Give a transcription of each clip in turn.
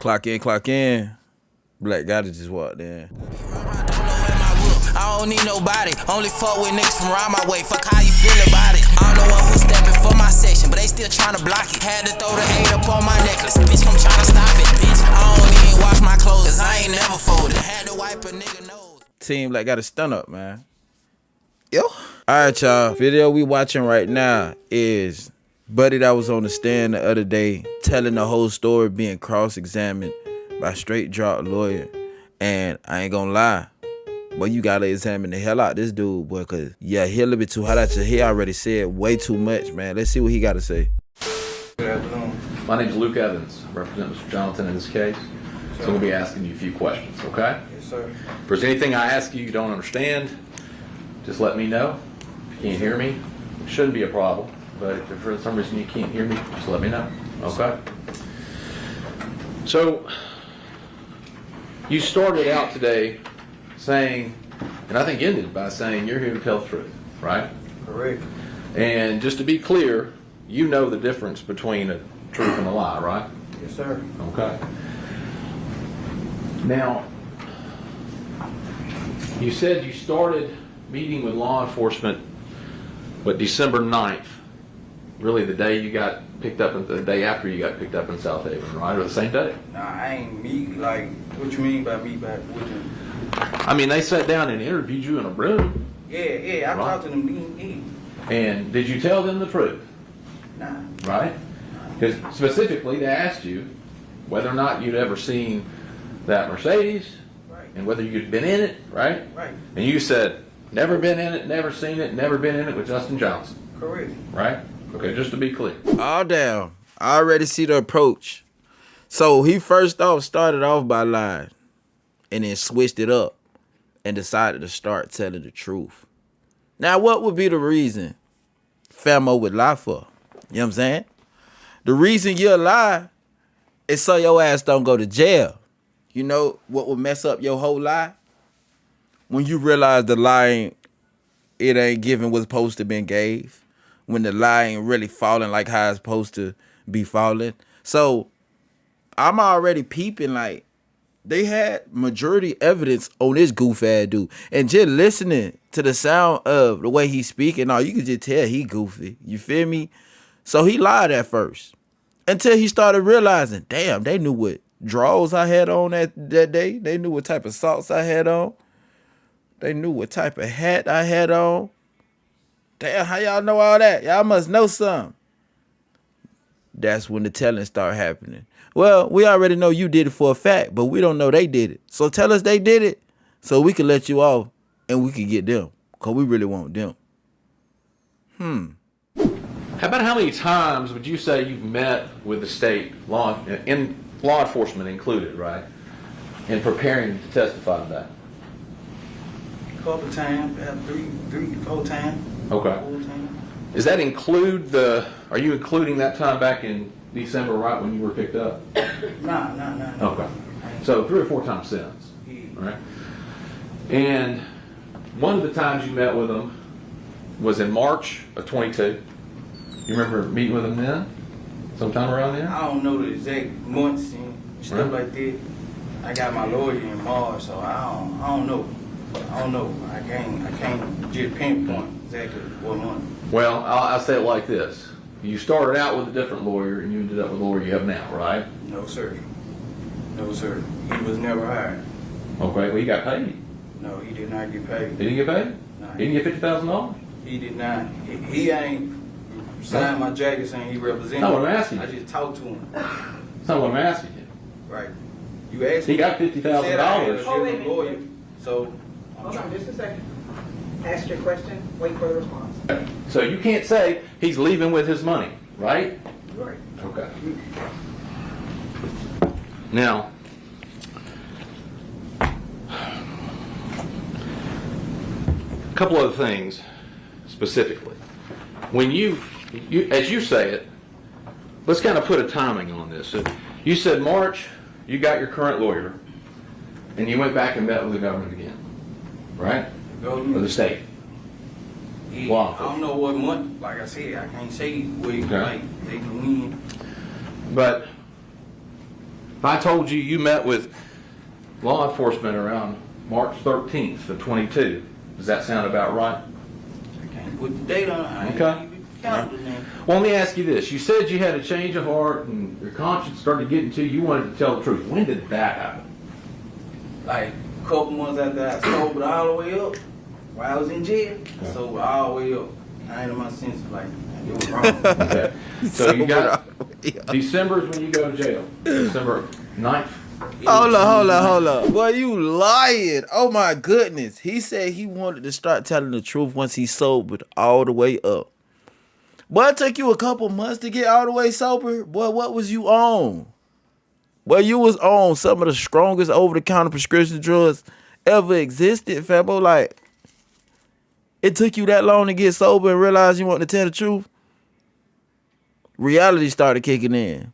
Clock in. Black guy just walked in. I don't need nobody, only fuck with niggas from around my way. Fuck how you feel about it. I'm the one who's stepping for my section, but they still trying to block it. Had to throw the 8 up on my necklace, bitch, come try to stop it, bitch. I don't even wash my clothes, cause I ain't never folded. Had to wipe a nigga nose. Team Black got a stun up, man. Yo. Alright, y'all. Video we watching right now is buddy that was on the stand the other day telling the whole story, being cross-examined by straight drop lawyer. And I ain't gonna lie, boy, you gotta examine the hell out of this dude, boy, cause yeah, he a little bit too hot out your head. Already said way too much, man. Let's see what he gotta say. Good afternoon. My name is Luke Evans. I represent Mr. Jonathan in this case. So I'm gonna be asking you a few questions, okay? Yes, sir. If there's anything I ask you don't understand, just let me know. If you can't hear me, it shouldn't be a problem. But if for some reason you can't hear me, just let me know, okay? So, you started out today saying, and I think ended by saying you're here to tell the truth, right? Correct. And just to be clear, you know the difference between a truth and a lie, right? Yes, sir. Okay. Now, you said you started meeting with law enforcement, but December 9th, really the day you got picked up, the day after you got picked up in South Haven, right? Or the same day? Nah, I ain't meet, like, what you mean by meet back with them? I mean, they sat down and interviewed you in a room. Yeah, I talked to them. And did you tell them the truth? Nah. Right? Because specifically they asked you whether or not you'd ever seen that Mercedes, Right. and whether you'd been in it, right? Right. And you said, never been in it, never seen it, never been in it with Justin Johnson, Correct. right? Okay, just to be clear. All down. I already see the approach. So he first off started off by lying and then switched it up and decided to start telling the truth. Now, what would be the reason Famo would lie for? You know what I'm saying? The reason you'll lie is so your ass don't go to jail. You know what would mess up your whole lie? When you realize the lie it ain't giving what's supposed to been gave. When the lie ain't really falling like how it's supposed to be falling. So I'm already peeping like they had majority evidence on this goof ass dude. And just listening to the sound of the way he's speaking, you can just tell he goofy. You feel me? So he lied at first. Until he started realizing, damn, they knew what drawers I had on that day. They knew what type of socks I had on. They knew what type of hat I had on. Damn, how y'all know all that? Y'all must know something. That's when the telling start happening. Well, we already know you did it for a fact, but we don't know they did it. So tell us they did it so we can let you off and we can get them, because we really want them. How about how many times would you say you've met with the state, law enforcement included, right, in preparing to testify to that? Couple times, about three, 4 times. Okay. 4 times. Does that include are you including that time back in December, right, when you were picked up? Nah. Okay. So 3 or 4 times since. Yeah. All right. And one of the times you met with them was in March of 22. You remember meeting with them then? Sometime around then? I don't know the exact months and stuff like that. I got my lawyer in March, so I don't know. I can't just pinpoint exactly what month. Well, I'll say it like this. You started out with a different lawyer and you ended up with the lawyer you have now, right? No, sir. He was never hired. Okay, well, you got paid. No, he did not get paid. He didn't get paid? No, He didn't get $50,000? He did not. He ain't signed my jacket saying he represented. That's what I'm asking you. I just talked to him. That's not what I'm asking you. Right. You asked me. He got $50,000. Oh, wait a lawyer. So. Hold on just a second. Ask your question, wait for the response. So you can't say he's leaving with his money, right? Right. Okay. Now, a couple other things specifically. When you as you say it, let's kind of put a timing on this. So you said March, you got your current lawyer, and you went back and met with the government again, right? Or the state? Yeah, I don't know what month. Like I said, I can't say where like they go in. But If I told you met with law enforcement around March 13th of 22, does that sound about right? I can't put the date on it. I ain't Okay. even counted it. Well, let me ask you this. You said you had a change of heart and your conscience started getting to you. You wanted to tell the truth. When did that happen? Like a couple months after I sobered all the way up, while I was in jail, I sobered all the way up. I ain't in my senses like it was wrong. Okay. So you got December is when you go to jail. December 9th. Hold up. Boy, you lying. Oh my goodness. He said he wanted to start telling the truth once he sobered all the way up. Boy, it took you a couple months to get all the way sober. Boy, what was you on? Boy, you was on some of the strongest over-the-counter prescription drugs ever existed, famo. Like, it took you that long to get sober and realize you wanted to tell the truth. Reality started kicking in.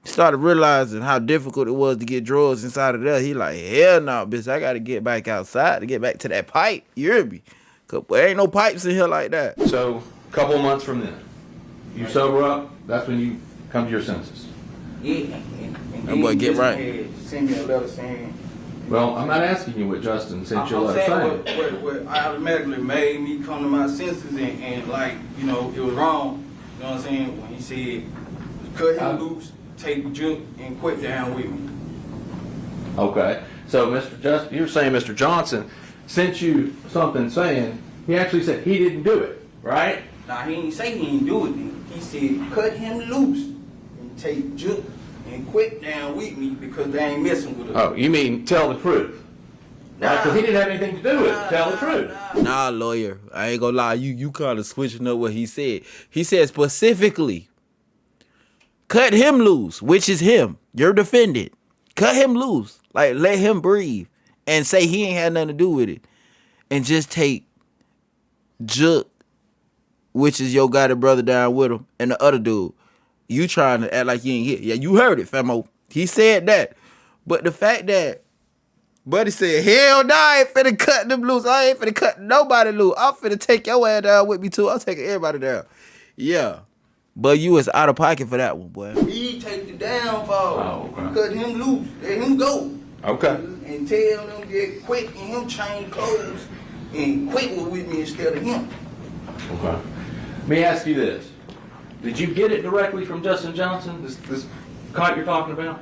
He started realizing how difficult it was to get drugs inside of there. He like, hell no, bitch, I got to get back outside to get back to that pipe. You hear me? 'Cause there ain't no pipes in here like that. So a couple of months from then, you sober up. That's when you come to your senses. Yeah, and That boy get Justin right. had sent me a letter saying. Well, I'm not asking you what Justin sent you a I'm letter saying saying. what automatically made me come to my senses and like, you know, it was wrong. You know what I'm saying? When he said, cut him loose, take the juke, and quit down with me. Okay. So you're saying Mr. Johnson sent you something saying he actually said he didn't do it, right? Now, he didn't say he didn't do it. He said, cut him loose and take juke and quit down with me because they ain't messing with us. Oh, you mean tell the truth? Right? Because he didn't have anything to do with it. Tell the truth. Nah, lawyer. I ain't gonna lie. You kind of switching up what he said. He said specifically, cut him loose, which is him, your defendant. Cut him loose. Like, let him breathe. And say he ain't had nothing to do with it. And just take Jook, which is your guy, the brother down with him, and the other dude. You trying to act like you ain't here. Yeah, you heard it, famo. He said that. But the fact that Buddy said, hell no, I ain't finna cut them loose. I ain't finna cut nobody loose. I'm finna take your ass down with me too. I'm taking everybody down. Yeah. But you was out of pocket for that one, boy. He take the downfall. Oh, okay. Cut him loose. Let him go. Okay. And tell them to quit and him change clothes and quit with me instead of him. Okay. Let me ask you this. Did you get it directly from Justin Johnson, this kite you're talking about?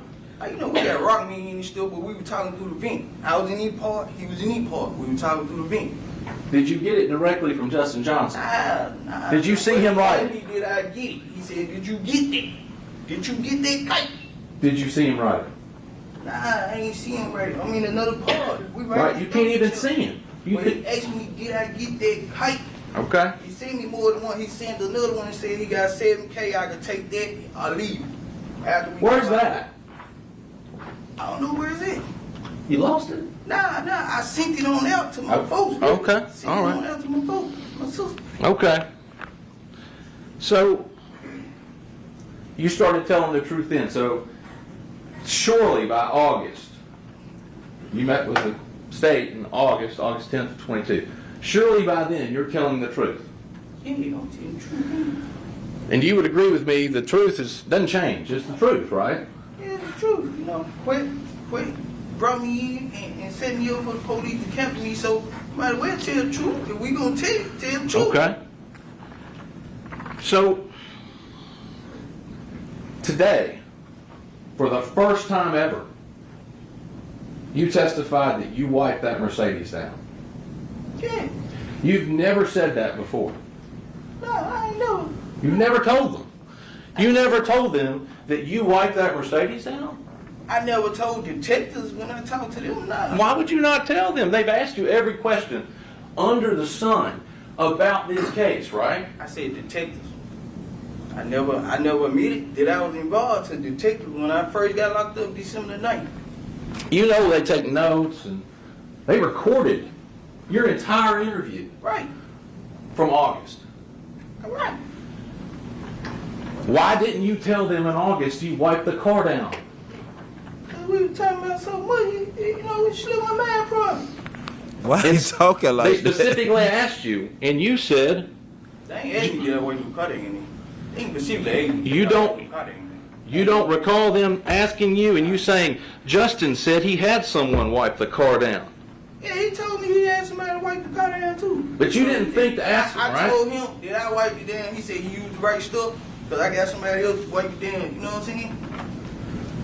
You know, we got rock meeting and stuff, but we were talking through the vent. I was in E part, he was in E part. We were talking through the vent. Did you get it directly from Justin Johnson? Nah. Did you see him write it? Did I get it? He said, did you get that? Did you get that kite? Did you see him write it? Nah, I ain't see him right. I'm in another part. We Right, you can't even see him. You When he asked me, did I get that kite? Okay. He sent me more than one. He sent another one and said he got 7K. I could take that. I'll leave. Where's that? I don't know where it's at. You lost it? Nah. I sent it on out to my folks. Okay, Sent all it right. on out to my folks, my sister. Okay. So, you started telling the truth then. So, surely by August, you met with the state in August 10th of 22. Surely by then, you're telling the truth. Yeah, I'm telling the truth. And you would agree with me, the truth doesn't change. It's the truth, right? Yeah, the truth. You know, quit. Brought me in and set me up for the police to capture me. So, might as well tell the truth. If we gonna tell the truth. Okay. So, today, for the first time ever, you testified that you wiped that Mercedes down. Yeah. You've never said that before. No, I ain't know. You never told them. You never told them that you wiped that Mercedes down? I never told detectives when I talked to them. Nah. Why would you not tell them? They've asked you every question under the sun about this case, right? I said detectives. I never admitted that I was involved to detectives when I first got locked up December 9th. You know they take notes and they recorded your entire interview Right. from August. Right. Why didn't you tell them in August you wiped the car down? We were talking about so much, you know, it slipped my mind from me. Why are you talking They like that? specifically asked you, and you said They ain't asked me to get away from car, they ain't. They ain't specifically asked me to You get away don't- from car, they ain't. You don't recall them asking you and you saying, Justin said he had someone wipe the car down. Yeah, he told me he had somebody to wipe the car down too. But you didn't think to ask him, I right? told him that I wiped it down. He said he used the right stuff because I got somebody else to wipe it down. You know what I'm saying?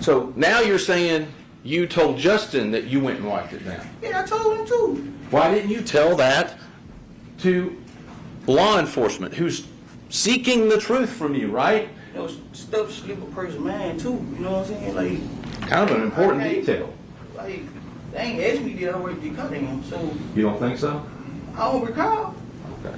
So now you're saying you told Justin that you went and wiped it down. Yeah, I told him too. Why didn't you tell that to law enforcement who's seeking the truth from you, right? You know, stuff slip a person mind too. You know what I'm saying? Like, Kind of an important Okay. detail. like they ain't asked me did I wipe the car down, so You don't think so? I don't recall. Okay.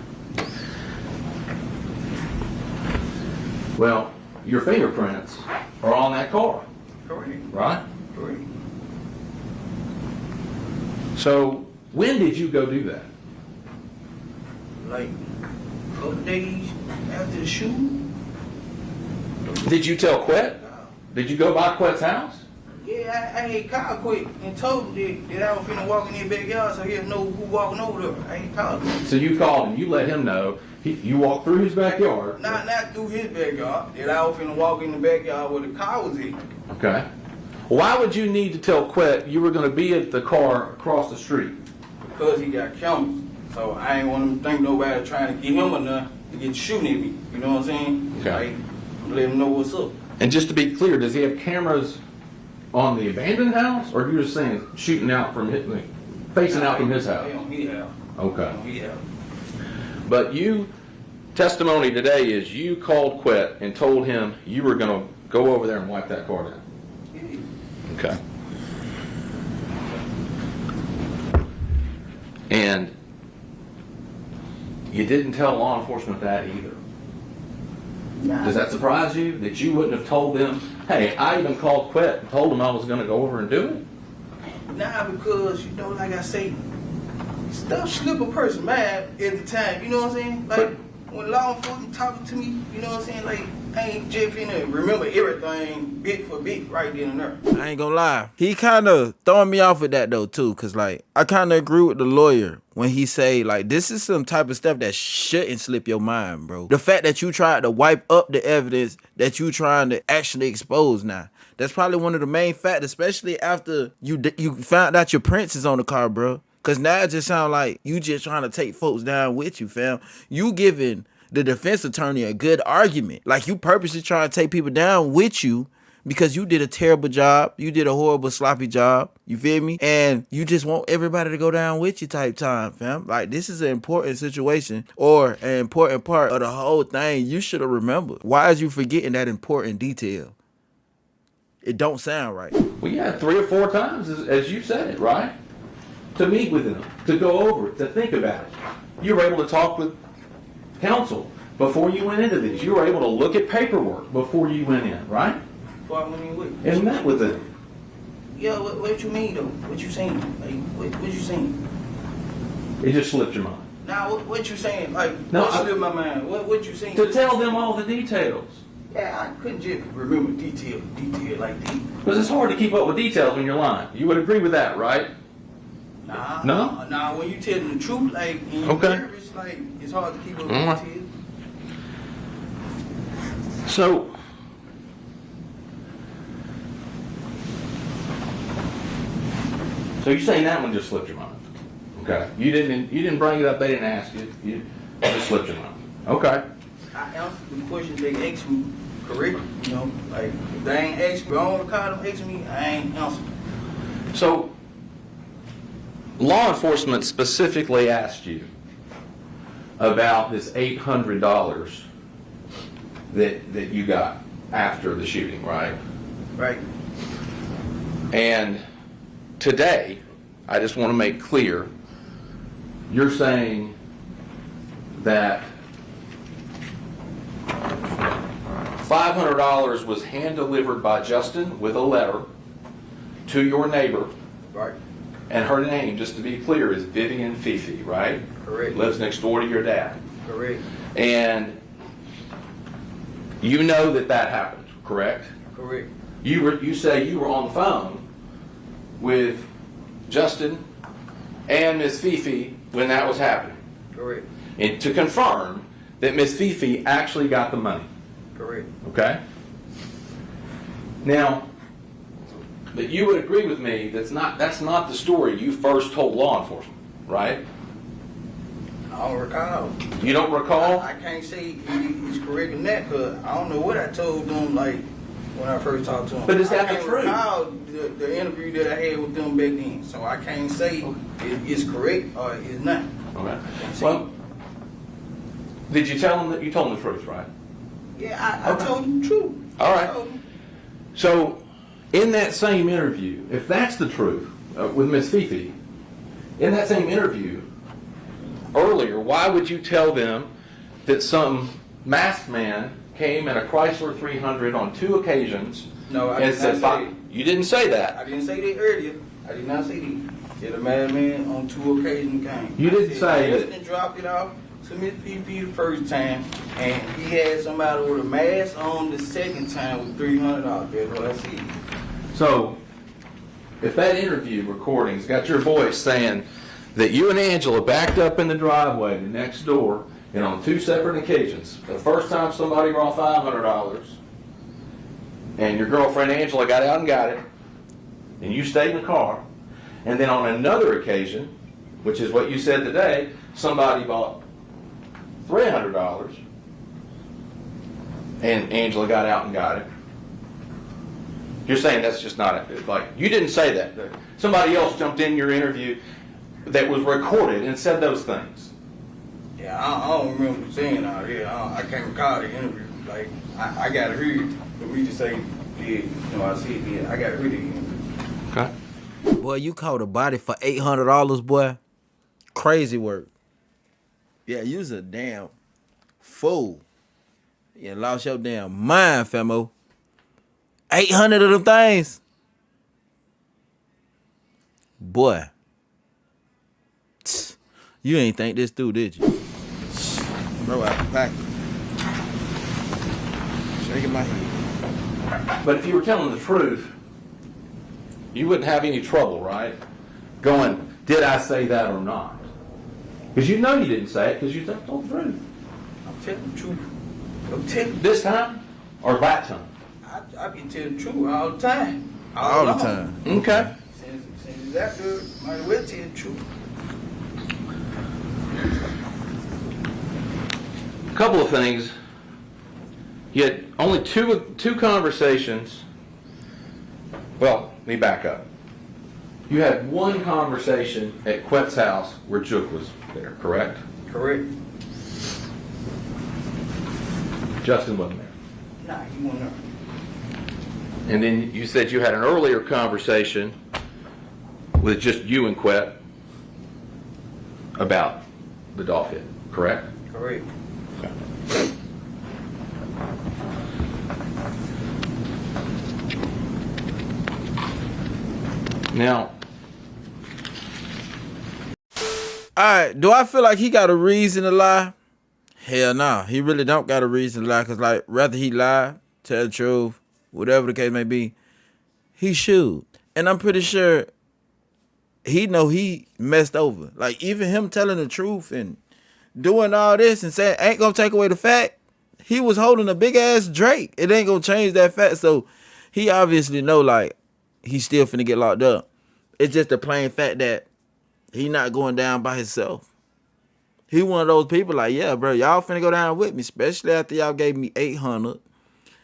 Well, your fingerprints are on that car, Correct. right? Correct. So when did you go do that? Like a couple days after the shooting. Did you tell Quet? Did you go by Quet's house? Yeah, I had called quick and told him that I was finna walk in their backyard so he'll know who walking over there. I ain't called him. So you called him, you let him know, you walked through his backyard. Not through his backyard, that I was finna walk in the backyard where the car was in. Okay. Why would you need to tell Quet you were going to be at the car across the street? Because he got cameras. So I ain't want him to think nobody trying to get him enough to get shooting at me. You know what I'm saying? Okay. Like, let him know what's up. And just to be clear, does he have cameras on the abandoned house, or you're just saying shooting out from facing out from his house? They on his house. Okay. They on his house. But testimony today is you called Quet and told him you were going to go over there and wipe that car down. Yeah. Okay. And you didn't tell law enforcement that either. Nah. Does that surprise you that you wouldn't have told them, hey, I even called Quet and told him I was going to go over and do it? Nah, because, you know, like I say, stuff slip a person mind at the time, you know what I'm saying? Like, when law enforcement talking to me, you know what I'm saying? Like, I ain't just finna remember everything bit for bit right then and there. I ain't gonna lie. He kind of throwing me off with that though too, cause like I kind of agree with the lawyer when he say like this is some type of stuff that shouldn't slip your mind, bro. The fact that you tried to wipe up the evidence that you trying to actually expose now. That's probably one of the main factors, especially after you found out your prints is on the car, bro. Cause now it just sound like you just trying to take folks down with you, fam. You giving the defense attorney a good argument. Like you purposely trying to take people down with you because you did a terrible job. You did a horrible, sloppy job. You feel me? And you just want everybody to go down with you type time, fam. Like this is an important situation or an important part of the whole thing you should have remembered. Why is you forgetting that important detail? It don't sound right. Well, you had 3 or 4 times, as you said it, right? To meet with him, to go over it, to think about it. You were able to talk with counsel before you went into this. You were able to look at paperwork before you went in, right? Before I went in with. And met with him. Yeah, what you mean though? What you saying? Like, what you saying? It just slipped your mind. Nah, what you saying? Like, No, what slipped my mind? What you saying? To tell them all the details. Yeah, I couldn't just remember detail like that. Because it's hard to keep up with details when you're lying. You would agree with that, right? Nah. No? Nah, when you tell the truth, like, and you Okay. nervous, like, it's hard to keep up with Alright. details. So, you're saying that one just slipped your mind? Okay. You didn't bring it up. They didn't ask you. It just slipped your mind. Okay. I answered the questions they asked me correctly, you know. Like, if they ain't asked me, I don't recall them asking me, I ain't answered. So, law enforcement specifically asked you about this $800 that you got after the shooting, right? Right. And today, I just want to make clear, you're saying that $500 was hand-delivered by Justin with a letter to your neighbor. Right. And her name, just to be clear, is Vivian Fifi, right? Correct. Lives next door to your dad. Correct. And you know that happened, correct? Correct. You say you were on the phone with Justin and Miss Fifi when that was happening. Correct. And to confirm that Miss Fifi actually got the money, Correct. okay? Now, but you would agree with me that's not the story you first told law enforcement, right? I don't recall. You don't recall? I can't say he's correct in that, because I don't know what I told them, like, when I first talked to him. But is that the I can't truth? recall the interview that I had with them back then, so I can't say it's correct or it's not. Okay. Well, did you tell them that you told them the truth, right? Yeah, I told him the truth. All I right. told him. So, in that same interview, if that's the truth with Miss Fifi, in that same interview earlier, why would you tell them that some masked man came in a Chrysler 300 on 2 occasions No, I and did said, not say that. you didn't say that. I didn't say that earlier. I did not say that. That a madman on 2 occasions came. You didn't I said say that. Justin dropped it off to Miss Fifi the first time, and he had somebody with a mask on the second time with $300. That's what I said. So, if that interview recording's got your voice saying that you and Angela backed up in the driveway next door and on 2 separate occasions, the first time somebody brought $500 and your girlfriend Angela got out and got it and you stayed in the car, and then on another occasion, which is what you said today, somebody bought $300 and Angela got out and got it. You're saying that's just not it. Like, you didn't say that. Somebody else jumped in your interview that was recorded and said those things. Yeah, I don't remember saying all that. I can't recall the interview. Like, I got to hear it for me to say, yeah, you know, I said, yeah, I got to hear the interview. Okay. Boy, you caught a body for $800, boy. Crazy work. Yeah, you's a damn fool. You lost your damn mind, famo. 800 of them things. Boy. You ain't think this through, did you? Bro, out the pocket. Shaking my head. But if you were telling the truth, you wouldn't have any trouble, right? Going, did I say that or not? Because you know you didn't say it because you told the truth. I'm telling the truth. I'm telling This time or that time? I be telling the truth all the time. All the along. time. Okay. Since that good, might as well tell the truth. A couple of things. You had only two conversations. Well, let me back up. You had one conversation at Quet's house where Jook was there, correct? Correct. Justin wasn't there. Nah, he won't know. And then you said you had an earlier conversation with just you and Quet about the Dolph hit, correct? Correct. Now, Alright, do I feel like he got a reason to lie? Hell nah. He really don't got a reason to lie, because like, rather he lie, tell the truth, whatever the case may be, he should. And I'm pretty sure he know he messed over. Like, even him telling the truth and doing all this and saying ain't gonna take away the fact he was holding a big ass Drake. It ain't gonna change that fact. So he obviously know, like, he's still finna get locked up. It's just the plain fact that he not going down by himself. He one of those people like, yeah, bro, y'all finna go down with me, especially after y'all gave me 800.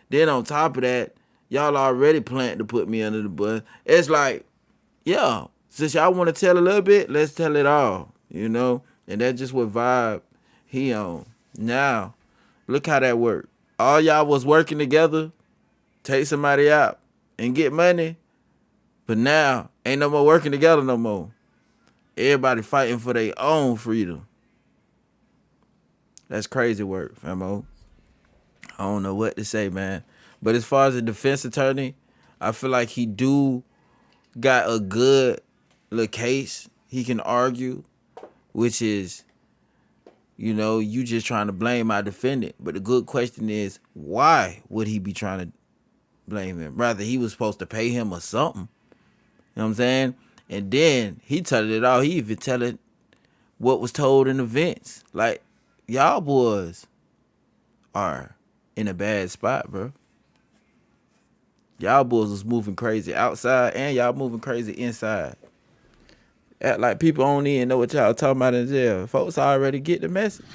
Then on top of that, y'all already planned to put me under the bus. It's like, yeah, since y'all want to tell a little bit, let's tell it all, you know? And that's just what vibe he on. Now, look how that worked. All y'all was working together, take somebody out and get money, but now ain't no more working together no more. Everybody fighting for their own freedom. That's crazy work, famo. I don't know what to say, man. But as far as a defense attorney, I feel like he do got a good little case he can argue, which is, you know, you just trying to blame my defendant. But the good question is, why would he be trying to blame him? Rather, he was supposed to pay him or something. You know what I'm saying? And then he tell it all. He even tell it what was told in events. Like, y'all boys are in a bad spot, bro. Y'all boys was moving crazy outside and y'all moving crazy inside. Act like people don't even know what y'all talking about in jail. Folks already get the message.